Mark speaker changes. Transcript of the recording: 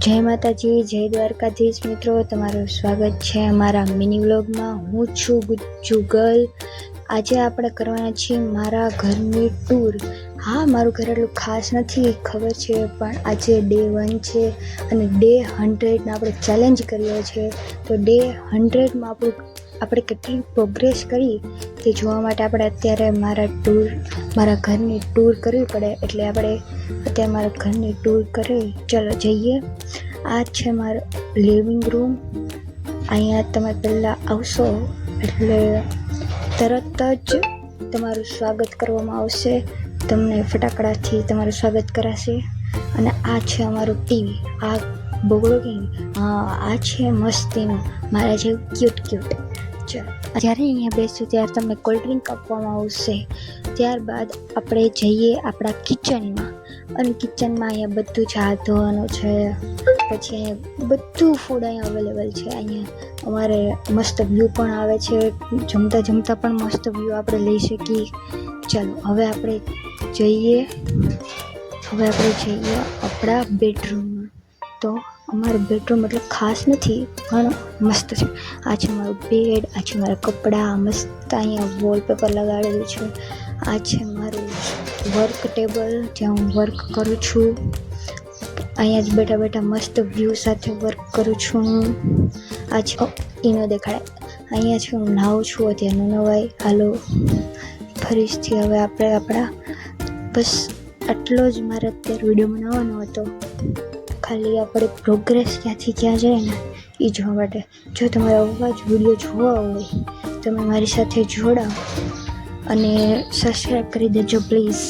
Speaker 1: જય માતાજી, જય દ્વારકાધીશ મિત્રો, તમારું સ્વાગત છે અમારા મિની વ્લોગમાં। હું છું ગુજ્જુગલ। આજે આપણે કરવાના છીએ મારા ઘરની ટૂર। હા, મારું ઘર એટલું ખાસ નથી ખબર છે, પણ આજે ડે 1 છે અને ડે 100 આપણે ચેલેન્જ કરીએ છીએ। તો ડે 100માં આપણે કેટલી પ્રોગ્રેસ કરી તે જોવા માટે આપણે અત્યારે મારા ઘરની ટૂર કરવી પડે, એટલે આપણે અત્યારે મારા ઘરની ટૂર કરી। ચલો જઈએ। આ છે મારો લિવિંગ રૂમ। અહીંયા તમે પહેલાં આવશો એટલે તરત જ તમારું સ્વાગત કરવામાં આવશે, તમને ફટાકડાથી તમારું સ્વાગત કરાશે। અને આ છે અમારું ટીવી। આ બગડો કે આ છે મસ્તીનું મારા જેવું ક્યુટ। જ્યારે અહીંયા બેસું ત્યારે તમને કોલ્ડ ડ્રિંક આપવામાં આવશે। ત્યારબાદ આપણે જઈએ આપણા કિચનમાં, અને કિચનમાં અહીંયા બધું જ હાથ ધોવાનું છે। પછી અહીંયા બધું ફૂડ અહીંયા અવેલેબલ છે। અહીંયા અમારે મસ્ત વ્યૂ પણ આવે છે, જમતા પણ મસ્ત વ્યૂ આપણે લઈ શકીએ। ચાલો હવે આપણે જઈએ આપણા બેડરૂમમાં। તો અમારો બેડરૂમ એટલે ખાસ નથી પણ મસ્ત છે। આ છે મારું બેડ, આ છે મારા કપડાં, મસ્ત અહીંયા વોલપેપર લગાડેલું છે। આ છે મારું વર્ક ટેબલ, જ્યાં હું વર્ક કરું છું। અહીંયા જ બેઠા મસ્ત વ્યૂ સાથે વર્ક કરું છું। આ છે ઈનો દેખાડે, અહીંયા છે હું નાહું છું, અત્યારે નવાઈ। હાલો ફરીથી હવે આપણે આપણા બસ આટલો જ મારે અત્યારે વિડીયો બનાવવાનો હતો। ખાલી આપણે પ્રોગ્રેસ ક્યાંથી ક્યાં જાય ને એ જોવા માટે। જો તમારે આવા જ વિડીયો જોવા હોય તમે મારી સાથે જોડાઓ અને સબસ્ક્રાઈબ કરી દેજો પ્લીઝ।